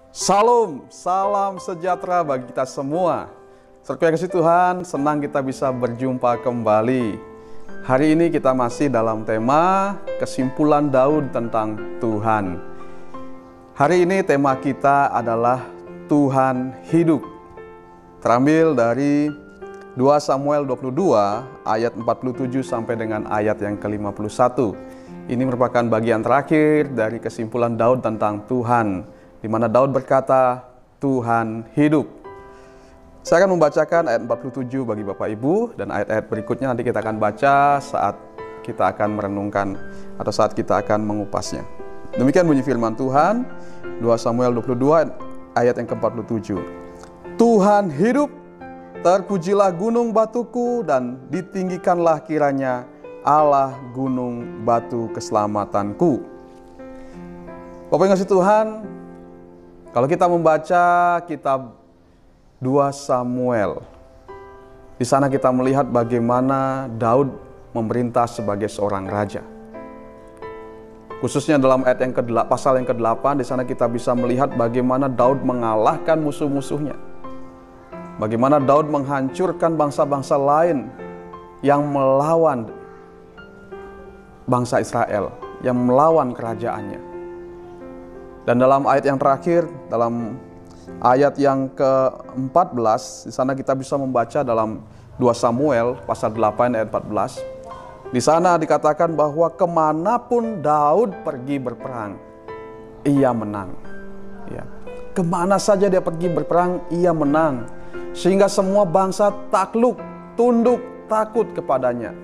Salam, salam sejahtera bagi kita semua. Saudara yang kasih Tuhan, senang kita bisa berjumpa kembali. Hari ini kita masih dalam tema kesimpulan Daud tentang Tuhan. Hari ini tema kita adalah Tuhan hidup. Terambil dari 2 Samuel 22 ayat 47 sampai dengan ayat yang ke-51. Ini merupakan bagian terakhir dari kesimpulan Daud tentang Tuhan, di mana Daud berkata, Tuhan hidup. Saya akan membacakan ayat 47 bagi Bapak Ibu, dan ayat-ayat berikutnya nanti kita akan baca saat kita akan merenungkan atau saat kita akan mengupasnya. Demikian bunyi firman Tuhan, 2 Samuel 22 ayat yang ke-47. Tuhan hidup, terpujilah gunung batuku, dan ditinggikanlah kiranya Allah gunung batu keselamatanku. Bapak yang kasih Tuhan, kalau kita membaca kitab 2 Samuel, di sana kita melihat bagaimana Daud memerintah sebagai seorang raja. Khususnya dalam ayat yang pasal yang ke-8, di sana kita bisa melihat bagaimana Daud mengalahkan musuh-musuhnya. Bagaimana Daud menghancurkan bangsa-bangsa lain yang melawan bangsa Israel, yang melawan kerajaannya. Dan dalam ayat yang terakhir, dalam ayat yang ke-14, di sana kita bisa membaca dalam 2 Samuel pasal 8 ayat 14. Di sana dikatakan bahwa kemanapun Daud pergi berperang, ia menang. Ya. Kemana saja dia pergi berperang, ia menang. Sehingga semua bangsa takluk, tunduk, takut kepadanya.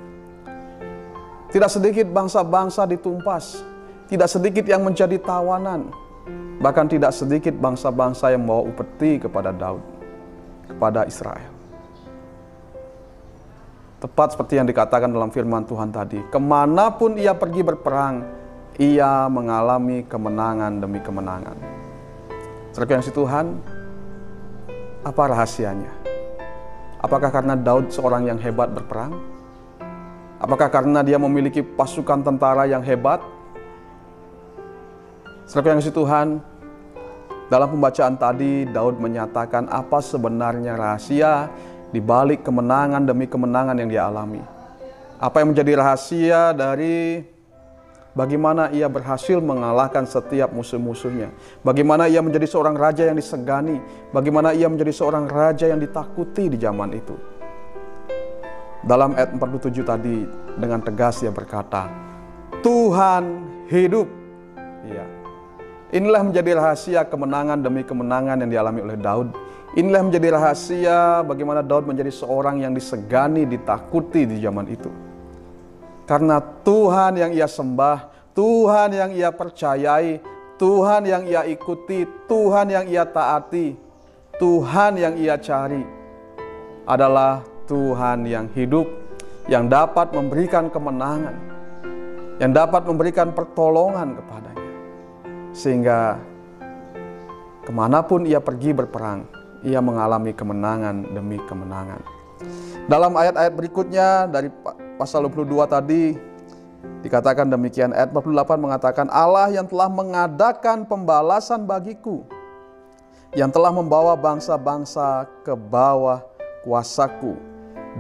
Tidak sedikit bangsa-bangsa ditumpas, tidak sedikit yang menjadi tawanan. Bahkan tidak sedikit bangsa-bangsa yang membawa upeti kepada Daud, kepada Israel. Tepat seperti yang dikatakan dalam firman Tuhan tadi, kemanapun ia pergi berperang, ia mengalami kemenangan demi kemenangan. Saudara yang kasih Tuhan, apa rahasianya? Apakah karena Daud seorang yang hebat berperang? Apakah karena dia memiliki pasukan tentara yang hebat? Saudara yang kasih Tuhan, dalam pembacaan tadi Daud menyatakan apa sebenarnya rahasia di balik kemenangan demi kemenangan yang dia alami. Apa yang menjadi rahasia dari bagaimana ia berhasil mengalahkan setiap musuh-musuhnya. Bagaimana ia menjadi seorang raja yang disegani. Bagaimana ia menjadi seorang raja yang ditakuti di zaman itu. Dalam ayat 47 tadi dengan tegas dia berkata, Tuhan hidup. Iya. Inilah menjadi rahasia kemenangan demi kemenangan yang dialami oleh Daud. Inilah menjadi rahasia bagaimana Daud menjadi seorang yang disegani, ditakuti di zaman itu. Karena Tuhan yang ia sembah, Tuhan yang ia percayai, Tuhan yang ia ikuti, Tuhan yang ia taati, Tuhan yang ia cari adalah Tuhan yang hidup, yang dapat memberikan kemenangan, yang dapat memberikan pertolongan kepadanya. Sehingga kemanapun ia pergi berperang, ia mengalami kemenangan demi kemenangan. Dalam ayat-ayat berikutnya dari pasal 22 tadi dikatakan demikian. Ayat 48 mengatakan, Allah yang telah mengadakan pembalasan bagiku, yang telah membawa bangsa-bangsa ke bawah kuasaku,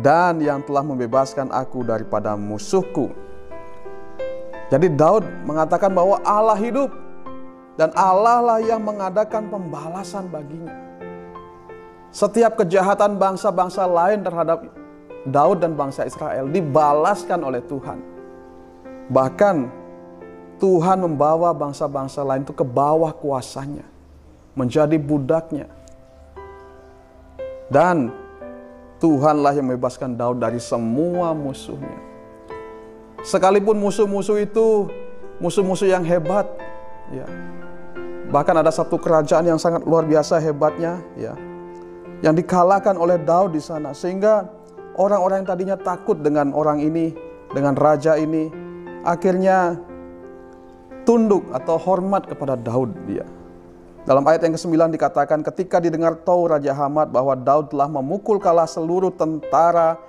dan yang telah membebaskan aku daripada musuhku. Jadi Daud mengatakan bahwa Allah hidup, dan Allah lah yang mengadakan pembalasan baginya. Setiap kejahatan bangsa-bangsa lain terhadap Daud dan bangsa Israel dibalaskan oleh Tuhan. Bahkan Tuhan membawa bangsa-bangsa lain itu ke bawah kuasanya, menjadi budaknya. Dan Tuhanlah yang membebaskan Daud dari semua musuhnya. Sekalipun musuh-musuh itu musuh-musuh yang hebat, ya. Bahkan ada satu kerajaan yang sangat luar biasa hebatnya, ya, yang dikalahkan oleh Daud di sana, sehingga orang-orang yang tadinya takut dengan orang ini, dengan raja ini, akhirnya tunduk atau hormat kepada Daud dia. Dalam ayat yang ke-9 dikatakan, ketika didengar tahu Raja Hamat bahwa Daud telah memukul kalah seluruh tentara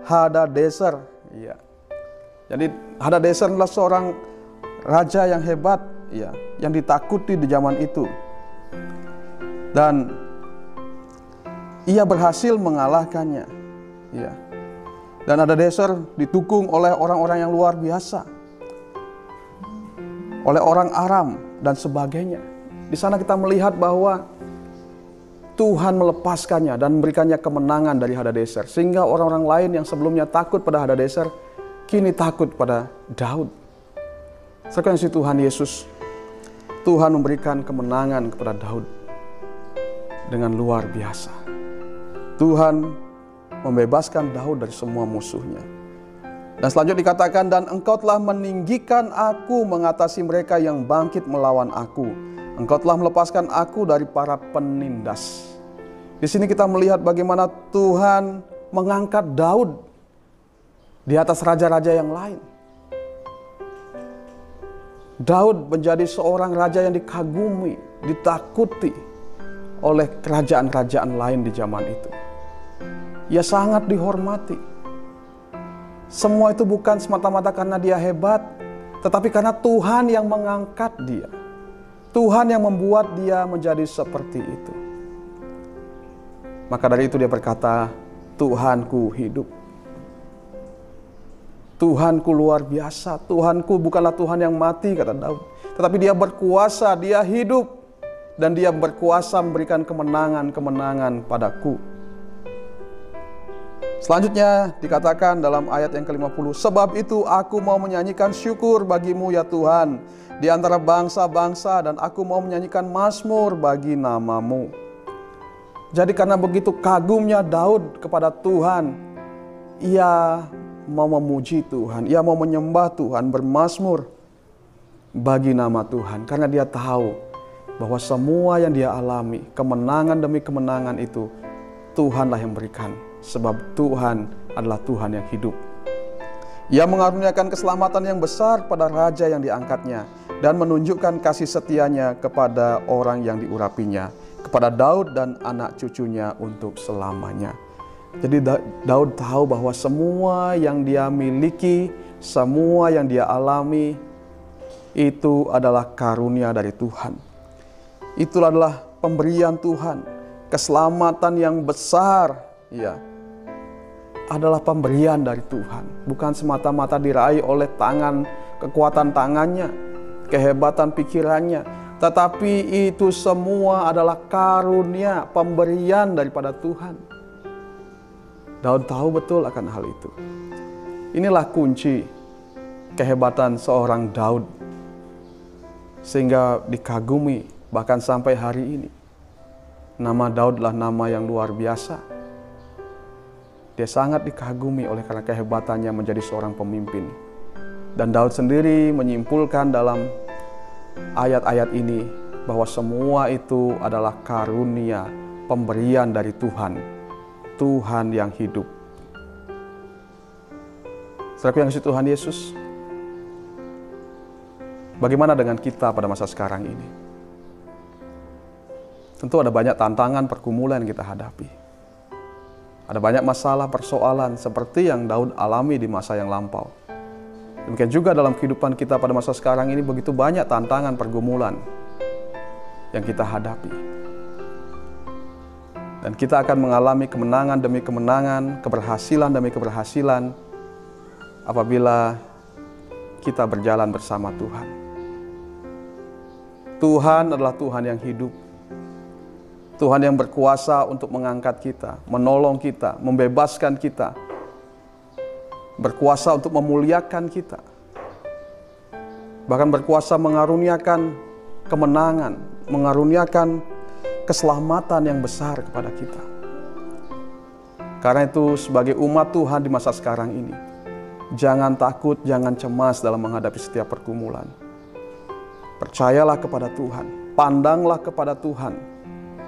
Hadadezer. Ya. Jadi Hadadezer adalah seorang raja yang hebat, ya, yang ditakuti di zaman itu. Dan ia berhasil mengalahkannya. Ya. Dan Hadadezer didukung oleh orang-orang yang luar biasa, oleh orang Aram dan sebagainya. Di sana kita melihat bahwa Tuhan melepaskannya dan memberikannya kemenangan dari Hadadezer, sehingga orang-orang lain yang sebelumnya takut pada Hadadezer kini takut pada Daud. Sekalian Tuhan Yesus, Tuhan memberikan kemenangan kepada Daud dengan luar biasa. Tuhan membebaskan Daud dari semua musuhnya. Dan selanjutnya dikatakan, dan engkau telah meninggikan aku mengatasi mereka yang bangkit melawan aku. Engkau telah melepaskan aku dari para penindas. Di sini kita melihat bagaimana Tuhan mengangkat Daud di atas raja-raja yang lain. Daud menjadi seorang raja yang dikagumi, ditakuti oleh kerajaan-kerajaan lain di zaman itu. Ia sangat dihormati. Semua itu bukan semata-mata karena dia hebat, tetapi karena Tuhan yang mengangkat dia. Tuhan yang membuat dia menjadi seperti itu. Maka dari itu dia berkata, Tuhanku hidup. Tuhanku luar biasa. Tuhanku bukanlah Tuhan yang mati, kata Daud, tetapi dia berkuasa, dia hidup. Dan dia berkuasa memberikan kemenangan-kemenangan padaku. Selanjutnya dikatakan dalam ayat yang ke-50, sebab itu aku mau menyanyikan syukur bagimu ya Tuhan di antara bangsa-bangsa, dan aku mau menyanyikan mazmur bagi namamu. Jadi karena begitu kagumnya Daud kepada Tuhan, ia mau memuji Tuhan, ia mau menyembah Tuhan, bermazmur bagi nama Tuhan. Karena dia tahu bahwa semua yang dia alami, kemenangan demi kemenangan itu, Tuhanlah yang berikan. Sebab Tuhan adalah Tuhan yang hidup. Ia mengaruniakan keselamatan yang besar pada raja yang diangkatnya, dan menunjukkan kasih setianya kepada orang yang diurapinya, kepada Daud dan anak cucunya untuk selamanya. Jadi Daud tahu bahwa semua yang dia miliki, semua yang dia alami, itu adalah karunia dari Tuhan. Itu adalah pemberian Tuhan, keselamatan yang besar, ya, adalah pemberian dari Tuhan. Bukan semata-mata diraih oleh kekuatan tangannya, kehebatan pikirannya, tetapi itu semua adalah karunia, pemberian daripada Tuhan. Daud tahu betul akan hal itu. Inilah kunci kehebatan seorang Daud, sehingga dikagumi bahkan sampai hari ini. Nama Daud adalah nama yang luar biasa. Dia sangat dikagumi oleh karena kehebatannya menjadi seorang pemimpin. Dan Daud sendiri menyimpulkan dalam ayat-ayat ini bahwa semua itu adalah karunia, pemberian dari Tuhan, Tuhan yang hidup. Saudaraku yang kasih Tuhan Yesus, bagaimana dengan kita pada masa sekarang ini? Tentu ada banyak tantangan, pergumulan yang kita hadapi. Ada banyak masalah, persoalan seperti yang Daud alami di masa yang lampau. Demikian juga dalam kehidupan kita pada masa sekarang ini, begitu banyak tantangan, pergumulan yang kita hadapi. Dan kita akan mengalami kemenangan demi kemenangan, keberhasilan demi keberhasilan apabila kita berjalan bersama Tuhan. Tuhan adalah Tuhan yang hidup. Tuhan yang berkuasa untuk mengangkat kita, menolong kita, membebaskan kita, berkuasa untuk memuliakan kita, bahkan berkuasa mengaruniakan kemenangan, mengaruniakan keselamatan yang besar kepada kita. Karena itu sebagai umat Tuhan di masa sekarang ini, jangan takut, jangan cemas dalam menghadapi setiap pergumulan. Percayalah kepada Tuhan, pandanglah kepada Tuhan.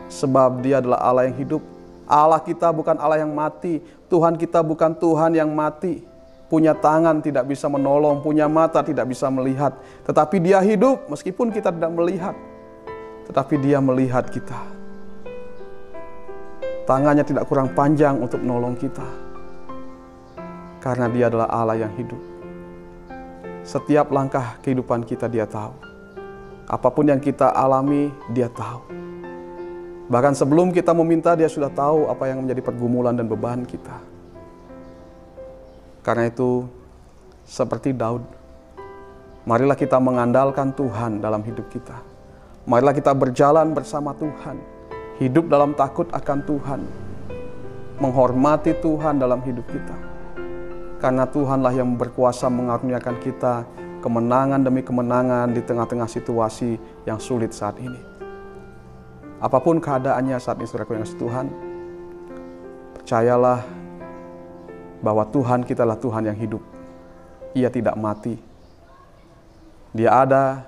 Sebab Dia adalah Allah yang hidup. Allah kita bukan Allah yang mati. Tuhan kita bukan Tuhan yang mati. Punya tangan tidak bisa menolong, punya mata tidak bisa melihat. Tetapi Dia hidup meskipun kita tidak melihat. Tetapi Dia melihat kita. Tangannya tidak kurang panjang untuk menolong kita. Karena Dia adalah Allah yang hidup. Setiap langkah kehidupan kita Dia tahu. Apapun yang kita alami, Dia tahu. Bahkan sebelum kita meminta, Dia sudah tahu apa yang menjadi pergumulan dan beban kita. Karena itu, seperti Daud, marilah kita mengandalkan Tuhan dalam hidup kita. Marilah kita berjalan bersama Tuhan, hidup dalam takut akan Tuhan, menghormati Tuhan dalam hidup kita. Karena Tuhanlah yang berkuasa mengaruniakan kita kemenangan demi kemenangan di tengah-tengah situasi yang sulit saat ini. Apapun keadaannya saat ini, saudaraku yang kasih Tuhan, percayalah bahwa Tuhan kita adalah Tuhan yang hidup. Ia tidak mati. Dia ada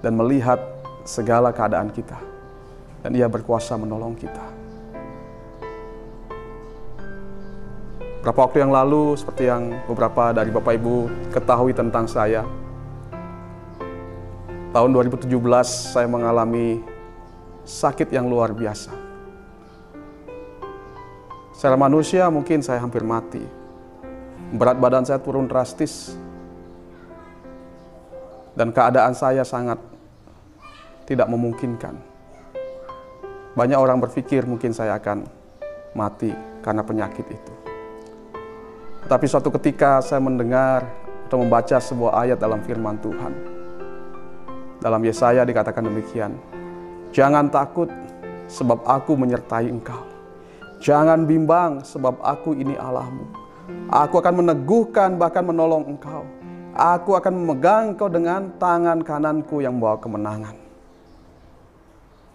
dan melihat segala keadaan kita. Dan Ia berkuasa menolong kita. Beberapa waktu yang lalu, seperti yang beberapa dari Bapak Ibu ketahui tentang saya, tahun 2017 saya mengalami sakit yang luar biasa. Secara manusia mungkin saya hampir mati. Berat badan saya turun drastis. Dan keadaan saya sangat tidak memungkinkan. Banyak orang berpikir mungkin saya akan mati karena penyakit itu. Tapi suatu ketika saya mendengar atau membaca sebuah ayat dalam firman Tuhan. Dalam Yesaya dikatakan demikian. Jangan takut sebab aku menyertai engkau. Jangan bimbang sebab aku ini Allahmu. Aku akan meneguhkan bahkan menolong engkau. Aku akan memegang engkau dengan tangan kananku yang membawa kemenangan.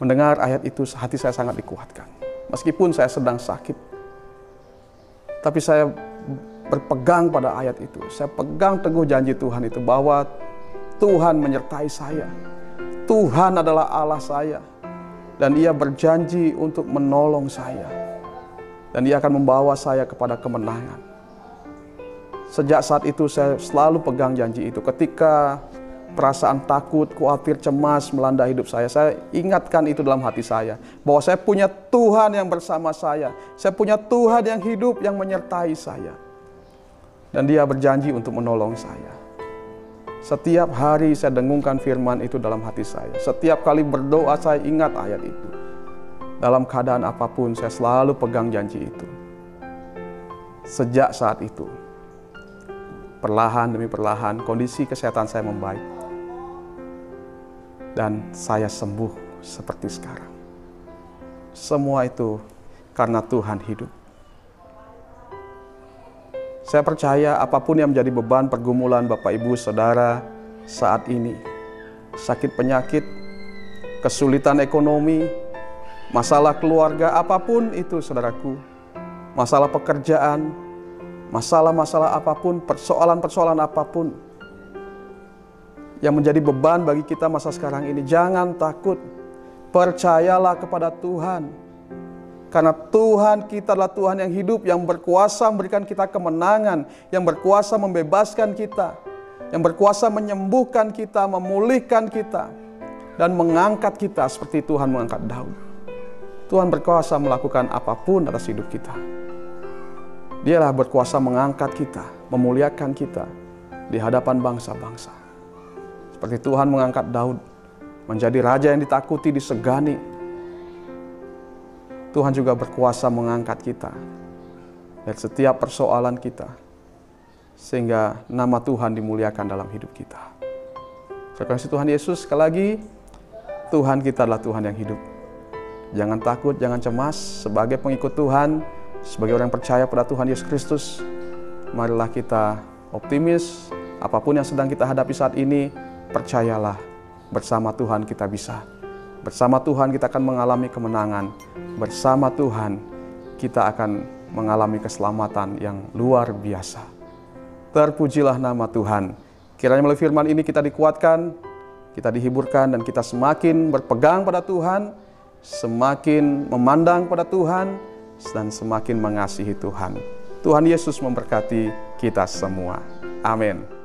Mendengar ayat itu hati saya sangat dikuatkan. Meskipun saya sedang sakit. Tapi saya berpegang pada ayat itu. Saya pegang teguh janji Tuhan itu bahwa Tuhan menyertai saya. Tuhan adalah Allah saya. Dan Ia berjanji untuk menolong saya. Dan Ia akan membawa saya kepada kemenangan. Sejak saat itu saya selalu pegang janji itu. Ketika perasaan takut, khawatir, cemas melanda hidup saya ingatkan itu dalam hati saya. Bahwa saya punya Tuhan yang bersama saya. Saya punya Tuhan yang hidup, yang menyertai saya. Dan Dia berjanji untuk menolong saya. Setiap hari saya dengungkan firman itu dalam hati saya. Setiap kali berdoa saya ingat ayat itu. Dalam keadaan apapun saya selalu pegang janji itu. Sejak saat itu, perlahan demi perlahan kondisi kesehatan saya membaik. Dan saya sembuh seperti sekarang. Semua itu karena Tuhan hidup. Saya percaya apapun yang menjadi beban pergumulan Bapak Ibu Saudara saat ini, sakit penyakit, kesulitan ekonomi, masalah keluarga, apapun itu saudaraku, masalah pekerjaan, masalah-masalah apapun, persoalan-persoalan apapun yang menjadi beban bagi kita masa sekarang ini, jangan takut, percayalah kepada Tuhan. Karena Tuhan kita adalah Tuhan yang hidup, yang berkuasa memberikan kita kemenangan, yang berkuasa membebaskan kita, yang berkuasa menyembuhkan kita, memulihkan kita, dan mengangkat kita seperti Tuhan mengangkat Daud. Tuhan berkuasa melakukan apapun atas hidup kita. Dialah berkuasa mengangkat kita, memuliakan kita di hadapan bangsa-bangsa. Seperti Tuhan mengangkat Daud menjadi raja yang ditakuti, disegani. Tuhan juga berkuasa mengangkat kita dari setiap persoalan kita, sehingga nama Tuhan dimuliakan dalam hidup kita. Terima kasih Tuhan Yesus. Sekali lagi, Tuhan kita adalah Tuhan yang hidup. Jangan takut, jangan cemas. Sebagai pengikut Tuhan, sebagai orang yang percaya pada Tuhan Yesus Kristus, marilah kita optimis. Apapun yang sedang kita hadapi saat ini, percayalah, bersama Tuhan kita bisa. Bersama Tuhan kita akan mengalami kemenangan. Bersama Tuhan kita akan mengalami keselamatan yang luar biasa. Terpujilah nama Tuhan. Kiranya melalui firman ini kita dikuatkan, kita dihiburkan, dan kita semakin berpegang pada Tuhan, semakin memandang pada Tuhan, dan semakin mengasihi Tuhan. Tuhan Yesus memberkati kita semua. Amin.